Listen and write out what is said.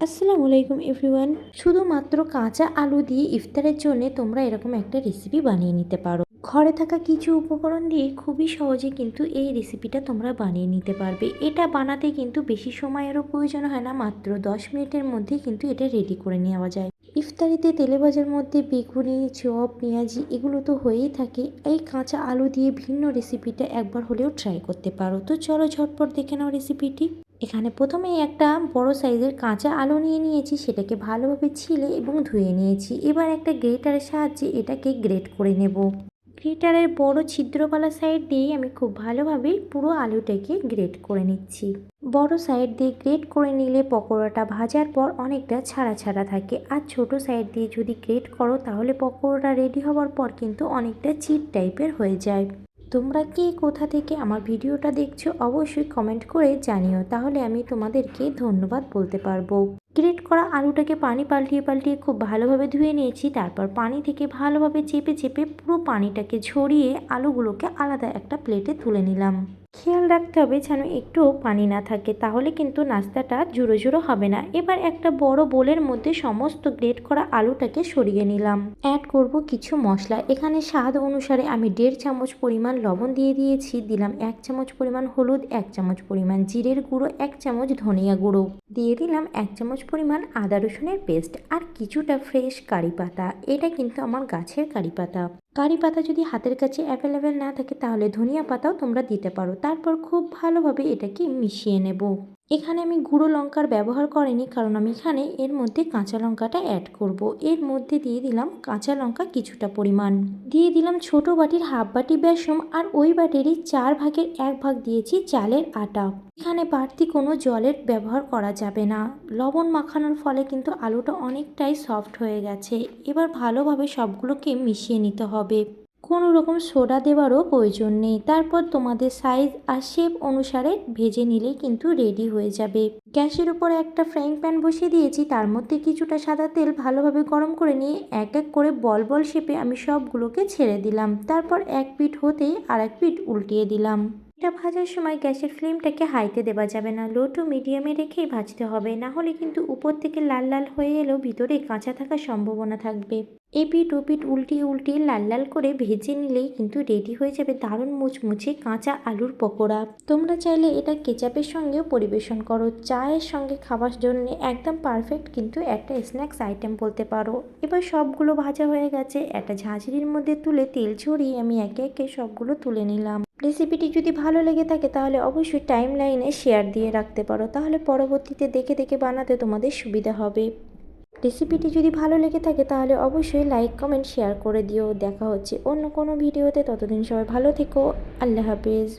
আসসালামু আলাইকুম এভরিওয়ান। শুধুমাত্র কাঁচা আলু দিয়ে ইফতারের জন্য তোমরা এরকম একটা রেসিপি বানিয়ে নিতে পারো। ঘরে থাকা কিছু উপকরণ দিয়ে খুবই সহজে কিন্তু এই রেসিপিটা তোমরা বানিয়ে নিতে পারবে। এটা বানাতে কিন্তু বেশি সময়েরও প্রয়োজন হয় না, মাত্র 10 মিনিটের মধ্যেই কিন্তু এটা রেডি করে নেওয়া যায়। ইফতারিতে তেলে ভাজার মধ্যে বেগুনি, চপ, পেঁয়াজি এগুলো তো হয়েই থাকে। এই কাঁচা আলু দিয়ে ভিন্ন রেসিপিটা একবার হলেও ট্রাই করতে পারো। তো চলো ঝটপট দেখে নাও রেসিপিটি। এখানে প্রথমেই একটা বড় সাইজের কাঁচা আলু নিয়ে নিয়েছি, সেটাকে ভালোভাবে ছিলে এবং ধুয়ে নিয়েছি। এবার একটা গ্রেটারের সাহায্যে এটাকে গ্রেট করে নেব। গ্রেটারের বড় ছিদ্রওয়ালা সাইড দিয়ে আমি খুব ভালোভাবে পুরো আলুটাকে গ্রেট করে নিচ্ছি। বড় সাইড দিয়ে গ্রেট করে নিলে পকোড়াটা ভাজার পর অনেকটা ছাড়া ছাড়া থাকে, আর ছোট সাইড দিয়ে যদি গ্রেট করো তাহলে পকোড়াটা রেডি হওয়ার পর কিন্তু অনেকটা চিট টাইপের হয়ে যায়। তোমরা কে কোথা থেকে আমার ভিডিওটা দেখছো অবশ্যই কমেন্ট করে জানিও, তাহলে আমি তোমাদেরকে ধন্যবাদ বলতে পারবো। গ্রেট করা আলুটাকে পানি পাল্টিয়ে পাল্টিয়ে খুব ভালোভাবে ধুয়ে নিয়েছি। তারপর পানি থেকে ভালোভাবে চেপে চেপে পুরো পানিটাকে ঝরিয়ে আলুগুলোকে আলাদা একটা প্লেটে তুলে নিলাম। খেয়াল রাখতে হবে যেন একটুও পানি না থাকে, তাহলে কিন্তু নাস্তাটা ঝুরো ঝুরো হবে না। এবার একটা বড় বোলের মধ্যে সমস্ত গ্রেট করা আলুটাকে সরিয়ে নিলাম। অ্যাড করব কিছু মশলা। এখানে স্বাদ অনুসারে আমি 1.5 চামচ পরিমাণ লবণ দিয়ে দিয়েছি, দিলাম 1 চামচ পরিমাণ হলুদ, 1 চামচ পরিমাণ জিরের গুঁড়ো, 1 চামচ ধনিয়া গুঁড়ো, দিয়ে দিলাম 1 চামচ পরিমাণ আদা রসুনের পেস্ট, আর কিছুটা ফ্রেশ কারি পাতা। এটা কিন্তু আমার গাছের কারি পাতা। কারি পাতা যদি হাতের কাছে অ্যাভেলেবেল না থাকে তাহলে ধনিয়া পাতাও তোমরা দিতে পারো। তারপর খুব ভালোভাবে এটাকে মিশিয়ে নেব। এখানে আমি গুঁড়ো লঙ্কার ব্যবহার করিনি, কারণ আমি এখানে এর মধ্যে কাঁচা লঙ্কাটা অ্যাড করব। এর মধ্যে দিয়ে দিলাম কাঁচা লঙ্কা কিছুটা পরিমাণ, দিয়ে দিলাম ছোট বাটির হাফ বাটি বেসন, আর ওই বাটিরই 4/1 ভাগ দিয়েছি চালের আটা। এখানে বাড়তি কোনো জলের ব্যবহার করা যাবে না। লবণ মাখানোর ফলে কিন্তু আলুটা অনেকটাই সফট হয়ে গেছে। এবার ভালোভাবে সবগুলোকে মিশিয়ে নিতে হবে। কোনো রকম সোডা দেওয়ারও প্রয়োজন নেই। তারপর তোমাদের সাইজ আর শেপ অনুসারে ভেজে নিলেই কিন্তু রেডি হয়ে যাবে। গ্যাসের উপর একটা ফ্রাইং প্যান বসিয়ে দিয়েছি, তার মধ্যে কিছুটা সাদা তেল ভালোভাবে গরম করে নিয়ে এক এক করে বল বল শেপে আমি সবগুলোকে ছেড়ে দিলাম। তারপর এক পিঠ হতেই আর এক পিঠ উল্টিয়ে দিলাম। এটা ভাজার সময় গ্যাসের ফ্লেমটাকে হাইতে দেওয়া যাবে না, লো টু মিডিয়ামে রেখেই ভাজতে হবে, না হলে কিন্তু উপর থেকে লাল লাল হয়ে এলেও ভিতরে কাঁচা থাকার সম্ভাবনা থাকবে। এপিঠ ওপিঠ উল্টিয়ে উল্টিয়ে লাল লাল করে ভেজে নিলেই কিন্তু রেডি হয়ে যাবে দারুণ মুচমুচে কাঁচা আলুর পকোড়া। তোমরা চাইলে এটা কেচাপের সঙ্গেও পরিবেশন করো। চায়ের সঙ্গে খাবার জন্য একদম পারফেক্ট কিন্তু একটা স্ন্যাক্স আইটেম বলতে পারো। এবার সবগুলো ভাজা হয়ে গেছে, একটা ঝাঁঝরির মধ্যে তুলে তেল ছড়িয়ে আমি একে একে সবগুলো তুলে নিলাম। রেসিপিটি যদি ভালো লেগে থাকে তাহলে অবশ্যই টাইম লাইনে শেয়ার দিয়ে রাখতে পারো, তাহলে পরবর্তীতে দেখে দেখে বানাতে তোমাদের সুবিধা হবে। রেসিপিটি যদি ভালো লেগে থাকে তাহলে অবশ্যই লাইক কমেন্ট শেয়ার করে দিও। দেখা হচ্ছে অন্য কোনো ভিডিওতে, ততদিন সবাই ভালো থেকো। আল্লাহ হাফেজ।